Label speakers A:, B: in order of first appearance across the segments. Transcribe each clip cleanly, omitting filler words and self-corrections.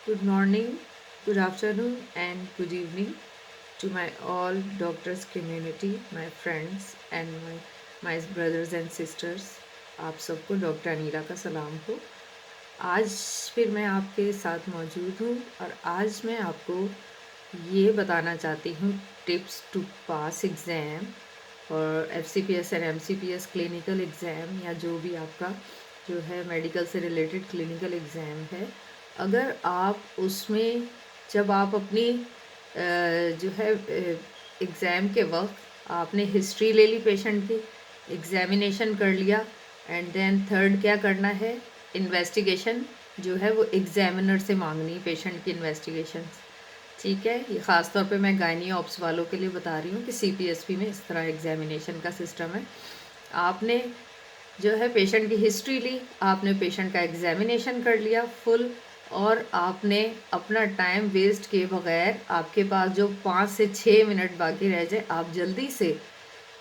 A: Good morning, good afternoon, and good evening to my all doctors community, my friends and my brothers and sisters. आप सबको doctor Anila का सलाम हो। आज फिर मैं आपके साथ मौजूद हूँ और आज मैं आपको ये बताना चाहती हूँ टिप्स टू पास एग्ज़ाम और FCPS and MCPS clinical exam या जो भी आपका जो है मेडिकल से रिलेटेड क्लिनिकल एग्ज़ाम है। अगर आप उसमें जब आप अपनी जो है एग्ज़ाम के वक्त आपने हिस्ट्री ले ली पेशेंट की, एग्ज़ामिनेशन कर लिया एंड देन थर्ड क्या करना है, इन्वेस्टिगेशन जो है वो एग्ज़ामिनर से मांगनी पेशेंट की इन्वेस्टिगेशन। ठीक है, ये ख़ास तौर पे मैं गायनी ऑप्स वालों के लिए बता रही हूँ कि CPSP में इस तरह एग्ज़ामिनेशन का सिस्टम है। आपने जो है पेशेंट की हिस्ट्री ली, आपने पेशेंट का एग्ज़ामिनेशन कर लिया फुल और आपने अपना टाइम वेस्ट किए बगैर आपके पास जो 5 से 6 मिनट बाकी रह जाए, आप जल्दी से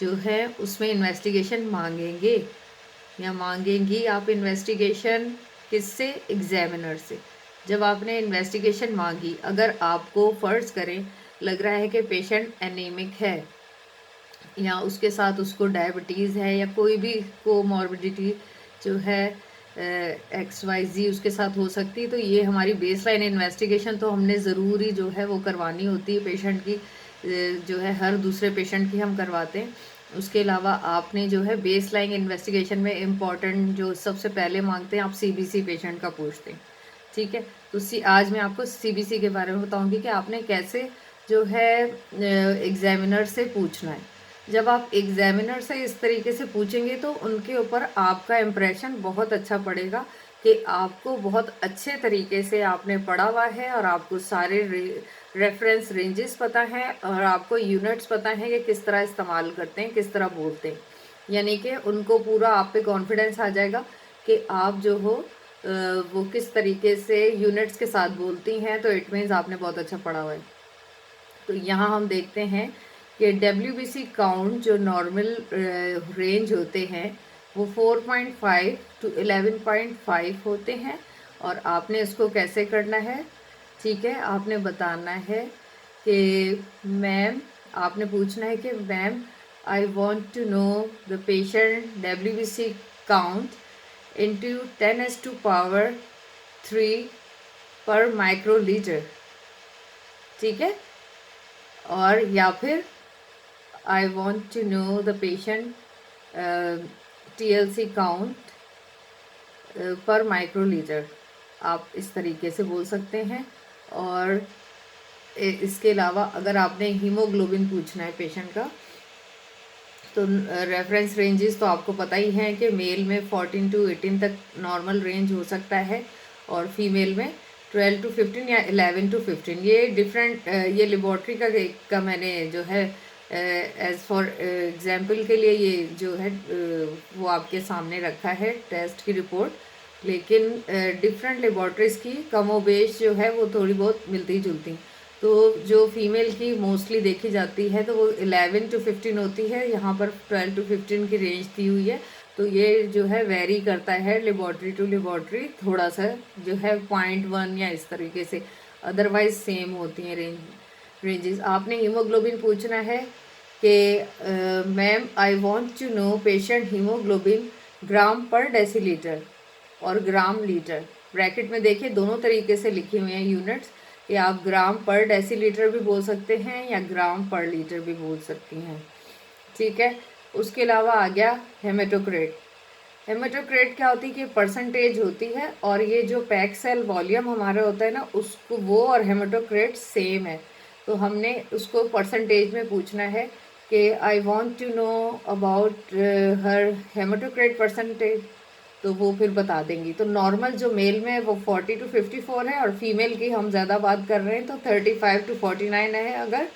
A: जो है उसमें इन्वेस्टिगेशन मांगेंगे या मांगेंगी आप इन्वेस्टिगेशन किससे, एग्जामिनर से। जब आपने इन्वेस्टिगेशन मांगी, अगर आपको फ़र्ज़ करें लग रहा है कि पेशेंट एनीमिक है या उसके साथ उसको डायबिटीज़ है या कोई भी कोमॉर्बिडिटी जो है XYZ उसके साथ हो सकती है, तो ये हमारी बेसलाइन इन्वेस्टिगेशन तो हमने ज़रूरी जो है वो करवानी होती है पेशेंट की। जो है हर दूसरे पेशेंट की हम करवाते हैं। उसके अलावा आपने जो है बेसलाइन इन्वेस्टिगेशन में इम्पॉर्टेंट जो सबसे पहले मांगते हैं, आप CBC पेशेंट का पूछते हैं। ठीक है, तो आज मैं आपको CBC के बारे में बताऊंगी कि आपने कैसे जो है एग्जामिनर से पूछना है। जब आप एग्जामिनर से इस तरीके से पूछेंगे तो उनके ऊपर आपका इम्प्रेशन बहुत अच्छा पड़ेगा कि आपको बहुत अच्छे तरीके से आपने पढ़ा हुआ है और आपको सारे रेफरेंस रेंजेस पता हैं और आपको यूनिट्स पता हैं कि किस तरह इस्तेमाल करते हैं, किस तरह बोलते हैं। यानी कि उनको पूरा आप पे कॉन्फिडेंस आ जाएगा कि आप जो हो वो किस तरीके से यूनिट्स के साथ बोलती हैं, तो इट मीन्स आपने बहुत अच्छा पढ़ा हुआ है। तो यहाँ हम देखते हैं कि WBC काउंट जो नॉर्मल रेंज होते हैं वो 4.5 to 11.5 होते हैं और आपने इसको कैसे करना है। ठीक है, आपने बताना है कि मैम, आपने पूछना है कि ma'am I want to know the patient WBC count into 10⁻³ per microlitre. ठीक है, और या फिर I want to know the patient TLC count per microlitre. आप इस तरीके से बोल सकते हैं। और इसके अलावा अगर आपने हीमोग्लोबिन पूछना है पेशेंट का, तो रेफरेंस रेंजेस तो आपको पता ही हैं कि मेल में 14 to 18 तक नॉर्मल रेंज हो सकता है और फीमेल में 12 to 15 या 11 to 15। ये डिफरेंट ये लेबॉर्ट्री का मैंने जो है एज फॉर एग्जांपल के लिए ये जो है वो आपके सामने रखा है टेस्ट की रिपोर्ट। लेकिन डिफरेंट लेबॉर्ट्रीज़ की कमोबेश जो है वो थोड़ी बहुत मिलती जुलती। तो जो फीमेल की मोस्टली देखी जाती है तो वो 11 to 15 होती है, यहाँ पर 12 to 15 की रेंज दी हुई है। तो ये जो है वेरी करता है लेबॉर्ट्री टू लेबॉर्ट्री, थोड़ा सा जो है 0.1 या इस तरीके से, अदरवाइज सेम होती हैं रेंजेस। आपने हीमोग्लोबिन पूछना है कि ma'am I want to know patient haemoglobin gram per decilitre और ग्राम लीटर। ब्रैकेट में देखिए दोनों तरीके से लिखे हुए हैं यूनिट्स, या आप ग्राम पर डेसीलीटर भी बोल सकते हैं या ग्राम पर लीटर भी बोल सकती हैं। ठीक है, उसके अलावा आ गया हेमेटोक्रेट। हेमेटोक्रेट क्या होती है कि परसेंटेज होती है और ये जो पैक सेल वॉल्यूम हमारा होता है ना, उसको वो और हेमेटोक्रेट सेम है। तो हमने उसको परसेंटेज में पूछना है कि I want to know about her haematocrit percentage, तो वो फिर बता देंगी। तो नॉर्मल जो मेल में वो 40 to 54 है और फीमेल की हम ज़्यादा बात कर रहे हैं तो 35 to 49 है अगर,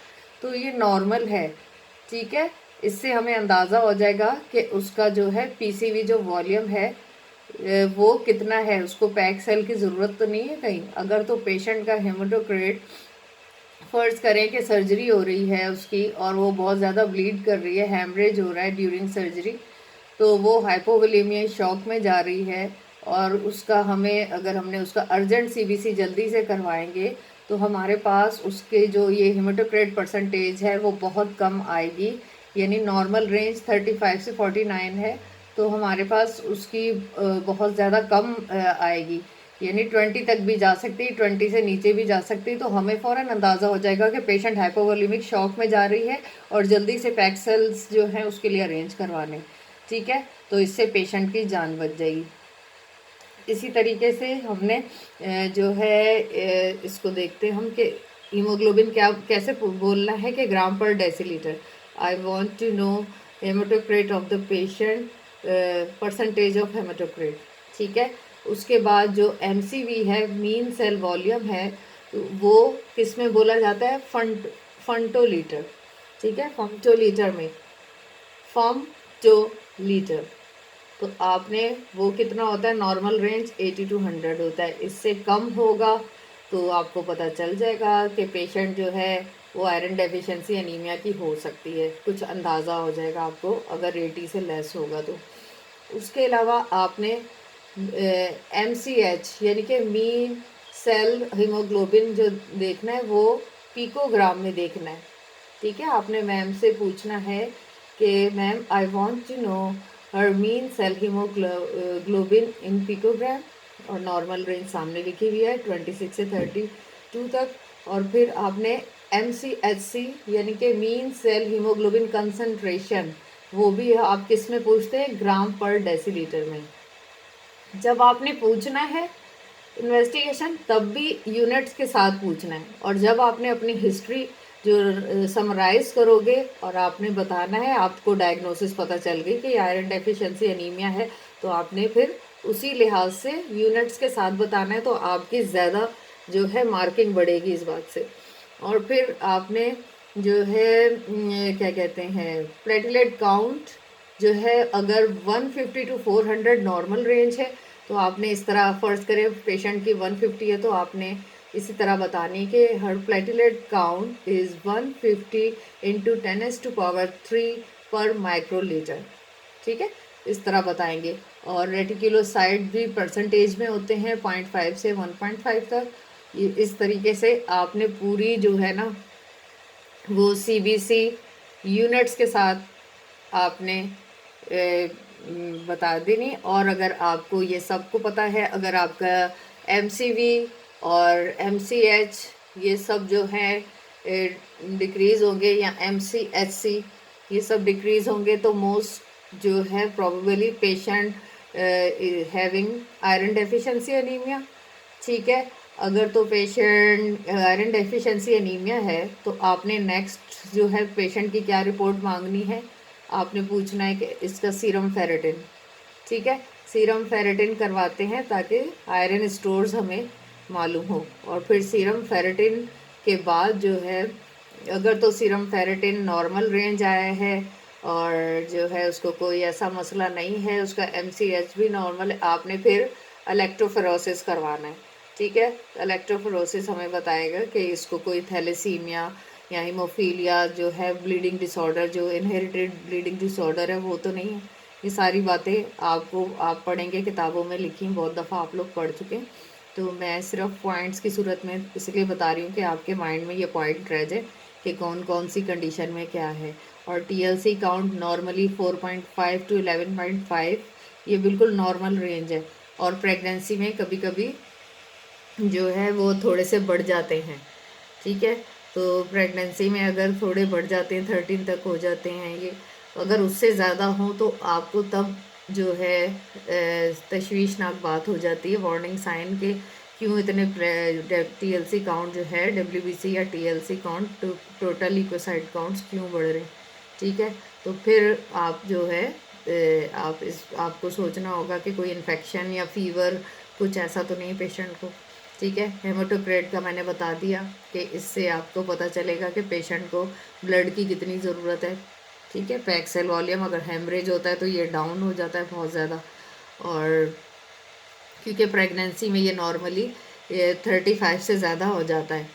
A: तो ये नॉर्मल है। ठीक है, इससे हमें अंदाज़ा हो जाएगा कि उसका जो है PCV जो वॉल्यूम है वो कितना है। उसको पैक सेल की ज़रूरत तो नहीं है कहीं। अगर तो पेशेंट का हेमेटोक्रेट फ़र्ज़ करें कि सर्जरी हो रही है उसकी और वो बहुत ज़्यादा ब्लीड कर रही है, हैमरेज हो रहा है ड्यूरिंग सर्जरी, तो वो हाइपोवोलेमिया शॉक में जा रही है और उसका हमें, अगर हमने उसका अर्जेंट सीबीसी जल्दी से करवाएंगे तो हमारे पास उसके जो ये हेमाटोक्रेट परसेंटेज है वो बहुत कम आएगी। यानी नॉर्मल रेंज 35 से 49 है, तो हमारे पास उसकी बहुत ज़्यादा कम आएगी। यानी 20 तक भी जा सकती है, 20 से नीचे भी जा सकती है। तो हमें फ़ौरन अंदाज़ा हो जाएगा कि पेशेंट हाइपोवोलेमिक शॉक में जा रही है और जल्दी से पैक सेल्स जो हैं उसके लिए अरेंज करवाने। ठीक है, तो इससे पेशेंट की जान बच जाएगी। इसी तरीके से हमने जो है इसको देखते हैं हम कि हीमोग्लोबिन क्या कैसे बोलना है कि gram per decilitre. I want to know haematocrit of the patient, percentage of haematocrit. ठीक है, उसके बाद जो एमसीवी है, मीन सेल वॉल्यूम है, वो किस में बोला जाता है? फंटोलीटर। ठीक है, फंटोलीटर में, फंटोलीटर। तो आपने वो कितना होता है? नॉर्मल रेंज 80 to 100 होता है। इससे कम होगा तो आपको पता चल जाएगा कि पेशेंट जो है वो आयरन डेफिशिएंसी एनीमिया की हो सकती है। कुछ अंदाज़ा हो जाएगा आपको अगर 80 से लेस होगा तो। उसके अलावा आपने MCH यानी कि मीन सेल हीमोग्लोबिन जो देखना है वो पिकोग्राम में देखना है। ठीक है, आपने मैम से पूछना है कि ma'am I want to know her mean cell haemoglobin in picogram, और नॉर्मल रेंज सामने लिखी हुई है 26 से 32 तक। और फिर आपने MCHC यानी कि मीन सेल हीमोग्लोबिन कंसंट्रेशन, वो भी आप किस में पूछते हैं? ग्राम पर डेसीलीटर में। जब आपने पूछना है इन्वेस्टिगेशन तब भी यूनिट्स के साथ पूछना है, और जब आपने अपनी हिस्ट्री जो समराइज करोगे और आपने बताना है, आपको डायग्नोसिस पता चल गई कि आयरन डेफिशिएंसी एनीमिया है, तो आपने फिर उसी लिहाज से यूनिट्स के साथ बताना है, तो आपकी ज़्यादा जो है मार्किंग बढ़ेगी इस बात से। और फिर आपने जो है क्या कहते हैं, प्लेटलेट काउंट जो है अगर 150 to 400 नॉर्मल रेंज है, तो आपने इस तरह फ़र्ज़ करें पेशेंट की 150 है, तो आपने इसी तरह बतानी कि हर platelet count is 150 into 10⁻³ per microlitre. ठीक है, इस तरह बताएंगे। और रेटिकुलोसाइट भी परसेंटेज में होते हैं 0.5 से 1.5 तक। इस तरीके से आपने पूरी जो है ना वो सीबीसी यूनिट्स के साथ आपने बता देनी। और अगर आपको ये सबको पता है, अगर आपका एमसीवी और एमसीएच ये सब जो है डिक्रीज़ होंगे, या एमसीएचसी ये सब डिक्रीज़ होंगे, तो मोस्ट जो है probably patient having iron deficiency anaemia. ठीक है, अगर तो पेशेंट आयरन डेफिशिएंसी एनीमिया है तो आपने नेक्स्ट जो है पेशेंट की क्या रिपोर्ट मांगनी है? आपने पूछना है कि इसका सीरम फेरेटिन। ठीक है, सीरम फेरेटिन करवाते हैं ताकि आयरन स्टोर्स हमें मालूम हो। और फिर सीरम फेरेटिन के बाद जो है, अगर तो सीरम फेरेटिन नॉर्मल रेंज आया है और जो है उसको कोई ऐसा मसला नहीं है, उसका एमसीएच भी नॉर्मल है, आपने फिर इलेक्ट्रोफेरोसिस करवाना है। ठीक है, इलेक्ट्रोफेरोसिस हमें बताएगा कि इसको कोई थैलेसीमिया या हीमोफीलिया जो है ब्लीडिंग डिसऑर्डर, जो इनहेरिटेड ब्लीडिंग डिसऑर्डर है, वो तो नहीं है। ये सारी बातें आपको आप पढ़ेंगे, किताबों में लिखी, बहुत दफ़ा आप लोग पढ़ चुके हैं। तो मैं सिर्फ पॉइंट्स की सूरत में इसलिए बता रही हूँ कि आपके माइंड में ये पॉइंट रह जाए कि कौन कौन सी कंडीशन में क्या है। और टीएलसी काउंट नॉर्मली 4.5 to 11.5 ये बिल्कुल नॉर्मल रेंज है। और प्रेगनेंसी में कभी कभी जो है वो थोड़े से बढ़ जाते हैं। ठीक है, तो प्रेगनेंसी में अगर थोड़े बढ़ जाते हैं, 13 तक हो जाते हैं ये, अगर उससे ज़्यादा हो तो आपको तब जो है तशवीशनाक बात हो जाती है, वार्निंग साइन के क्यों इतने टीएलसी काउंट जो है, डब्ल्यूबीसी या TLC count, total leucocyte counts क्यों बढ़ रहे हैं। ठीक है, तो फिर आप जो है आपको सोचना होगा कि कोई इन्फेक्शन या फीवर कुछ ऐसा तो नहीं पेशेंट को। ठीक है, हेमाटोक्रेट का मैंने बता दिया कि इससे आपको पता चलेगा कि पेशेंट को ब्लड की कितनी ज़रूरत है। ठीक है, पैक सेल वॉल्यूम अगर हेमरेज होता है तो ये डाउन हो जाता है बहुत ज़्यादा। और क्योंकि प्रेगनेंसी में ये नॉर्मली 35 से ज़्यादा हो जाता है।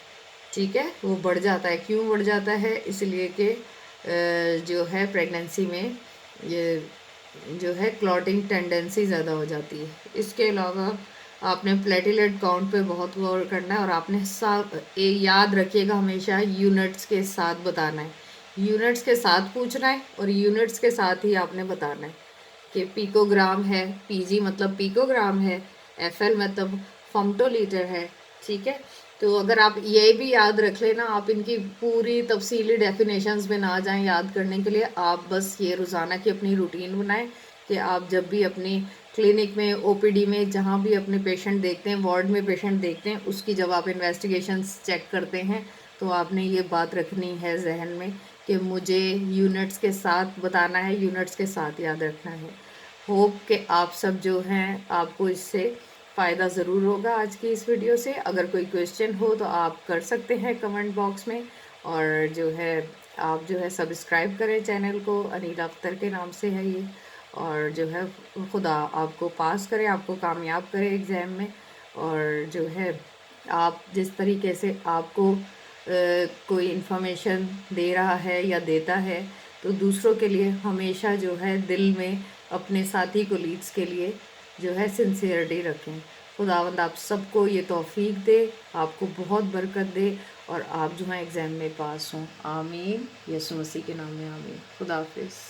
A: ठीक है, वो बढ़ जाता है। क्यों बढ़ जाता है? इसलिए कि जो है प्रेगनेंसी में ये जो है क्लॉटिंग टेंडेंसी ज़्यादा हो जाती है। इसके अलावा आपने प्लेटलेट काउंट पे बहुत गौर करना है, और आपने याद रखिएगा हमेशा यूनिट्स के साथ बताना है। यूनिट्स के साथ पूछना है और यूनिट्स के साथ ही आपने बताना है कि पिकोग्राम है, पीजी मतलब पिकोग्राम है, एफएल मतलब फेम्टोलीटर है। ठीक है, तो अगर आप ये भी याद रख लेना, आप इनकी पूरी तफसीली डेफिनेशंस में ना जाएं याद करने के लिए, आप बस ये रोज़ाना की अपनी रूटीन बनाएं कि आप जब भी अपनी क्लिनिक में, ओपीडी में, जहाँ भी अपने पेशेंट देखते हैं, वार्ड में पेशेंट देखते हैं, उसकी जब आप इन्वेस्टिगेशंस चेक करते हैं तो आपने ये बात रखनी है जहन में कि मुझे यूनिट्स के साथ बताना है, यूनिट्स के साथ याद रखना है। होप कि आप सब जो हैं, आपको इससे फ़ायदा ज़रूर होगा आज की इस वीडियो से। अगर कोई क्वेश्चन हो तो आप कर सकते हैं कमेंट बॉक्स में, और जो है आप जो है सब्सक्राइब करें चैनल को, अनीला अख्तर के नाम से है ये। और जो है खुदा आपको पास करे, आपको कामयाब करे एग्ज़ाम में। और जो है आप जिस तरीके से आपको कोई इन्फॉर्मेशन दे रहा है या देता है, तो दूसरों के लिए हमेशा जो है दिल में अपने साथी कोलीग्स के लिए जो है सिंसियरिटी रखें। खुदावंद आप सबको ये तौफीक दे, आपको बहुत बरकत दे, और आप जो है एग्ज़ाम में पास हों। आमीन। यीशु मसीह के नाम में आमीन। खुदा हाफिज़।